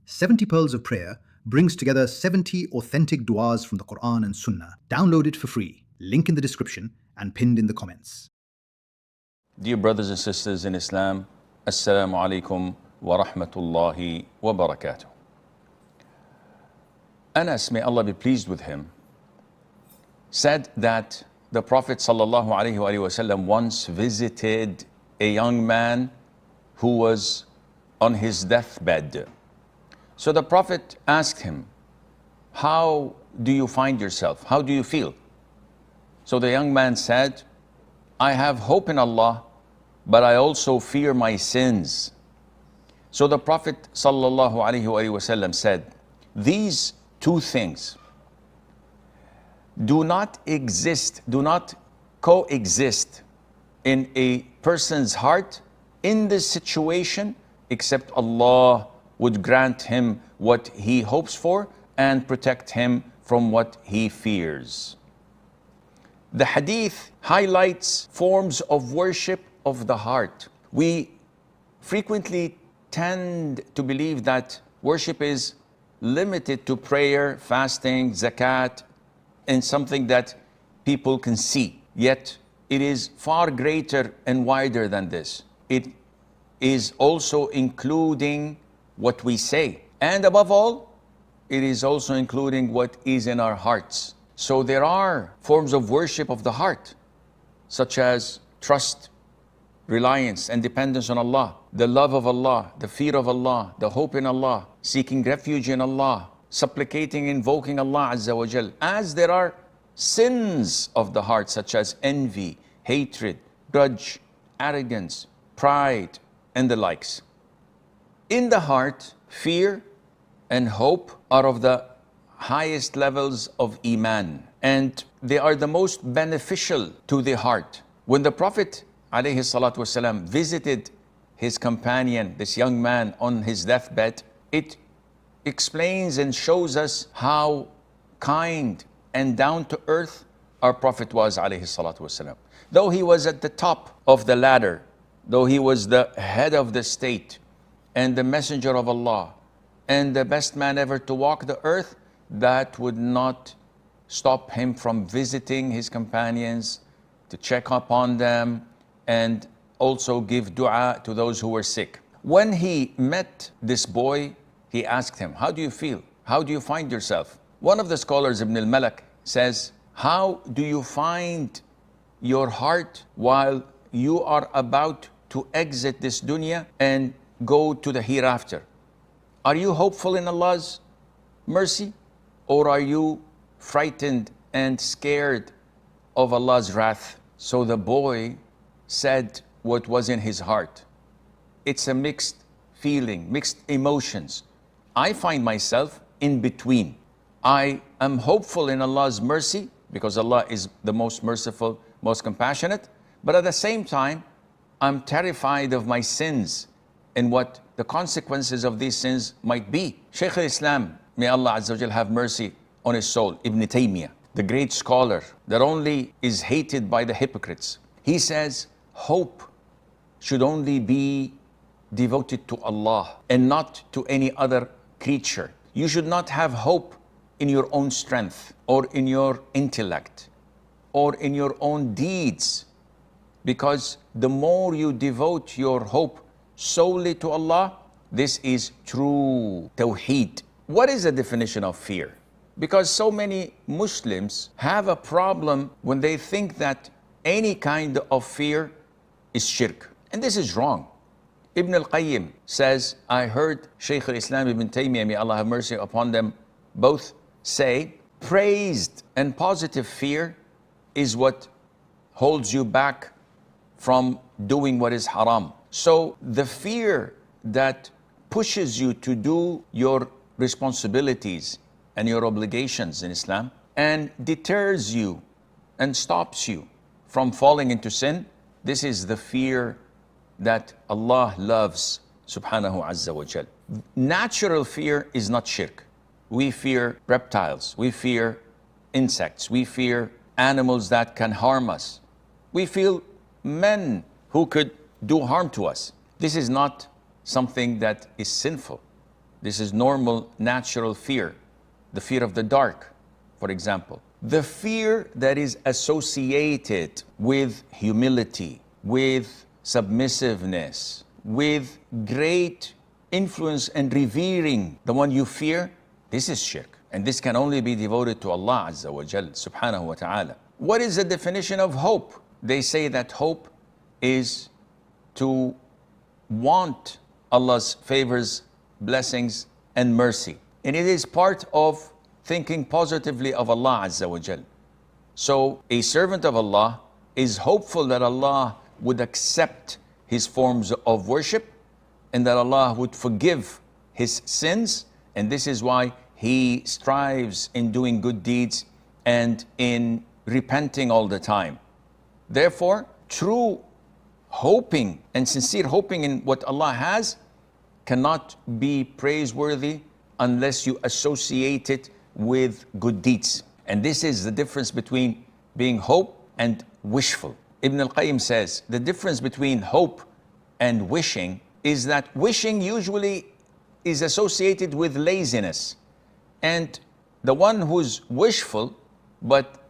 70 Pearls of Prayer brings together 70 authentic du'as from the Quran and Sunnah. Download it for free. Link in the description and pinned in the comments. Dear brothers and sisters in Islam, Assalamu alaikum wa rahmatullahi wa barakatuh. Anas, may Allah be pleased with him, said that the Prophet sallallahu alaihi wasallam once visited a young man who was on his deathbed. So the Prophet asked him, "How do you find yourself? How do you feel?" So the young man said, "I have hope in Allah, but I also fear my sins." So the Prophet sallallahu alaihi wasallam said, "These two things do not exist, do not coexist in a person's heart in this situation, except Allah would grant him what he hopes for and protect him from what he fears." The hadith highlights forms of worship of the heart. We frequently tend to believe that worship is limited to prayer, fasting, zakat, and something that people can see. Yet it is far greater and wider than this. It is also including what we say. And above all, it is also including what is in our hearts. So there are forms of worship of the heart, such as trust, reliance and dependence on Allah, the love of Allah, the fear of Allah, the hope in Allah, seeking refuge in Allah, supplicating, invoking Allah Azza wa Jal. As there are sins of the heart, such as envy, hatred, grudge, arrogance, pride, and the likes. In the heart, fear and hope are of the highest levels of iman, and they are the most beneficial to the heart. When the Prophet ﷺ visited his companion, this young man, on his deathbed, it explains and shows us how kind and down to earth our Prophet was ﷺ. Though he was at the top of the ladder, though he was the head of the state and the messenger of Allah and the best man ever to walk the earth, that would not stop him from visiting his companions, to check upon them, and also give dua to those who were sick. When he met this boy, he asked him, "How do you feel? How do you find yourself?" One of the scholars, Ibn al-Malak, says, "How do you find your heart while you are about to exit this dunya and go to the hereafter? Are you hopeful in Allah's mercy, or are you frightened and scared of Allah's wrath?" So the boy said what was in his heart. It's a mixed feeling, mixed emotions. I find myself in between. I am hopeful in Allah's mercy because Allah is the most merciful, most compassionate, but at the same time, I'm terrified of my sins and what the consequences of these sins might be. Sheikh Islam, may Allah Azza wa Jal have mercy on his soul, Ibn Taymiyyah, the great scholar that only is hated by the hypocrites, he says, hope should only be devoted to Allah and not to any other creature. You should not have hope in your own strength or in your intellect or in your own deeds, because the more you devote your hope solely to Allah, this is true tawheed. What is the definition of fear? Because so many Muslims have a problem when they think that any kind of fear is shirk. And this is wrong. Ibn al-Qayyim says, I heard Shaykh al-Islam Ibn Taymiyyah, may Allah have mercy upon them both, say, praised and positive fear is what holds you back from doing what is haram. So the fear that pushes you to do your responsibilities and your obligations in Islam and deters you and stops you from falling into sin, this is the fear that Allah loves, subhanahu azza wa jal. Natural fear is not shirk. We fear reptiles, we fear insects, we fear animals that can harm us. We feel men who could do harm to us. This is not something that is sinful. This is normal, natural fear. The fear of the dark, for example. The fear that is associated with humility, with submissiveness, with great influence and revering the one you fear, this is shirk. And this can only be devoted to Allah Azza wa Jal, subhanahu wa ta'ala. What is the definition of hope? They say that hope is to want Allah's favors, blessings, and mercy. And it is part of thinking positively of Allah Azza wa Jal. So a servant of Allah is hopeful that Allah would accept his forms of worship and that Allah would forgive his sins. And this is why he strives in doing good deeds and in repenting all the time. Therefore, true hoping and sincere hoping in what Allah has cannot be praiseworthy unless you associate it with good deeds. And this is the difference between being hope and wishful. Ibn al-Qayyim says the difference between hope and wishing is that wishing usually is associated with laziness. And the one who's wishful but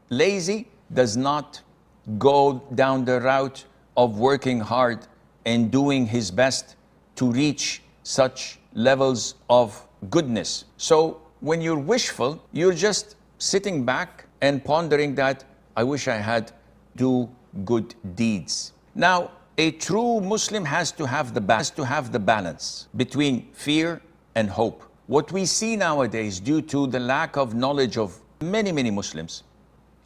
lazy does not go down the route of working hard and doing his best to reach such levels of goodness. So when you're wishful, you're just sitting back and pondering that I wish I had do good deeds. Now, a true Muslim has to have the balance between fear and hope. What we see nowadays, due to the lack of knowledge of many Muslims,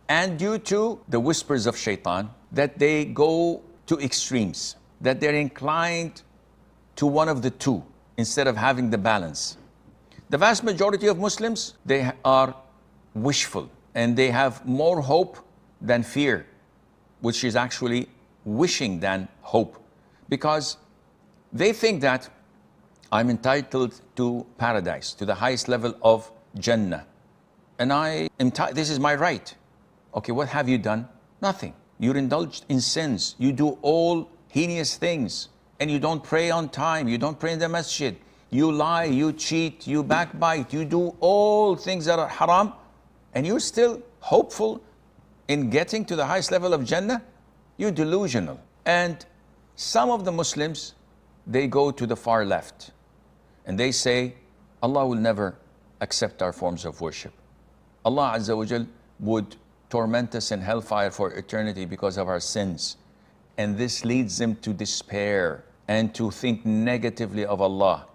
and due to the whispers of shaitan, that they go to extremes, that they're inclined to one of the two instead of having the balance. The vast majority of Muslims, they are wishful and they have more hope than fear, which is actually wishing than hope, because they think that I'm entitled to paradise, to the highest level of Jannah, and this is my right. Okay, what have you done? Nothing. You're indulged in sins. You do all heinous things, and you don't pray on time. You don't pray in the masjid. You lie, you cheat, you backbite. You do all things that are haram, and you're still hopeful in getting to the highest level of Jannah? You're delusional. And some of the Muslims, they go to the far left, and they say, Allah will never accept our forms of worship. Allah Azza wa Jal would torment us in hellfire for eternity because of our sins. And this leads them to despair and to think negatively of Allah.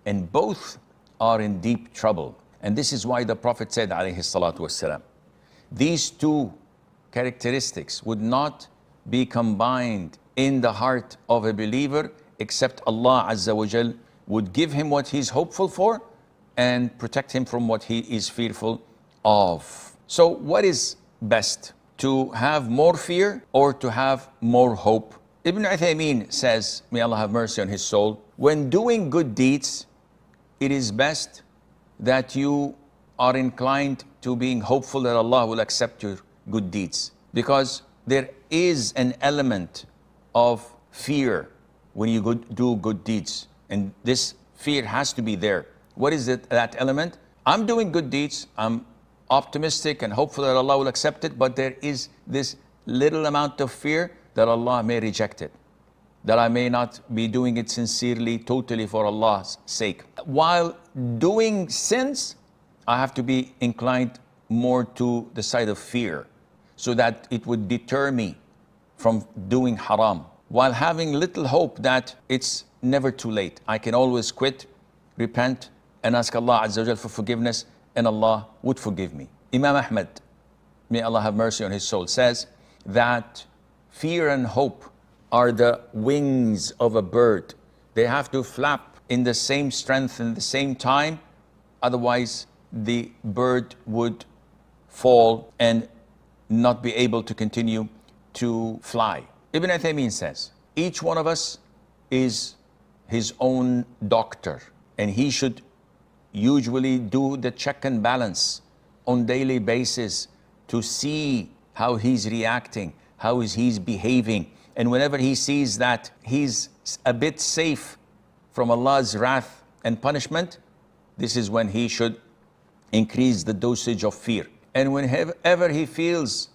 And both are in deep trouble. And this is why the Prophet said, alayhi salatu wassalam, these two characteristics would not be combined in the heart of a believer except Allah Azza wa Jal would give him what he's hopeful for and protect him from what he is fearful of. So what is best, to have more fear or to have more hope? Ibn Uthaymeen says, may Allah have mercy on his soul, when doing good deeds, it is best that you are inclined to being hopeful that Allah will accept your good deeds, because there is an element of fear when you do good deeds, and this fear has to be there. What is it, that element? I'm doing good deeds, I'm optimistic and hopeful that Allah will accept it, but there is this little amount of fear that Allah may reject it, that I may not be doing it sincerely, totally for Allah's sake. While doing sins, I have to be inclined more to the side of fear, so that it would deter me from doing haram, while having little hope that it's never too late. I can always quit, repent, and ask Allah Azza wa Jal for forgiveness, and Allah would forgive me. Imam Ahmad, may Allah have mercy on his soul, says that fear and hope are the wings of a bird. They have to flap in the same strength and the same time, otherwise the bird would fall and not be able to continue to fly. Ibn Uthaymeen says, each one of us is his own doctor, and he should usually do the check and balance on daily basis to see how he's reacting, how he's behaving. And whenever he sees that he's a bit safe from Allah's wrath and punishment, this is when he should increase the dosage of fear. And whenever he feels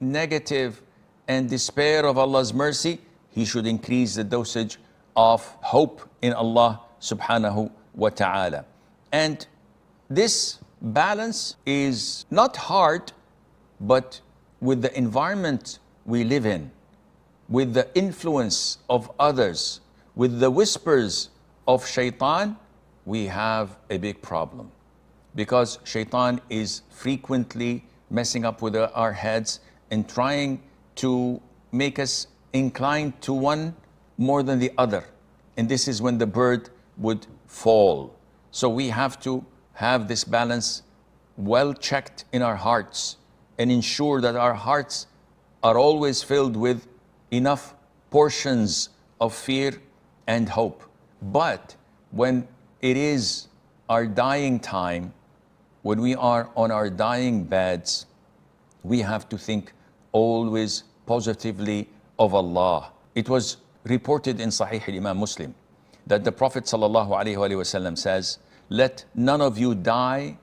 negative and despair of Allah's mercy, he should increase the dosage of hope in Allah subhanahu wa ta'ala. And this balance is not hard, but with the environment we live in, with the influence of others, with the whispers of shaitan, we have a big problem. Because shaitan is frequently messing up with our heads and trying to make us inclined to one more than the other. And this is when the bird would fall. So we have to have this balance well checked in our hearts and ensure that our hearts are always filled with enough portions of fear and hope. But when it is our dying time, when we are on our dying beds, we have to think always positively of Allah. It was reported in Sahih al-Imam Muslim that the Prophet ﷺ says, "Let none of you die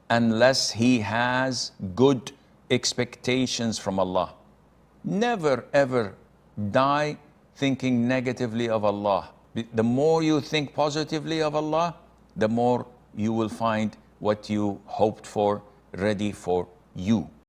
unless he has good expectations from Allah." Never ever die thinking negatively of Allah. The more you think positively of Allah, the more you will find what you hoped for ready for you.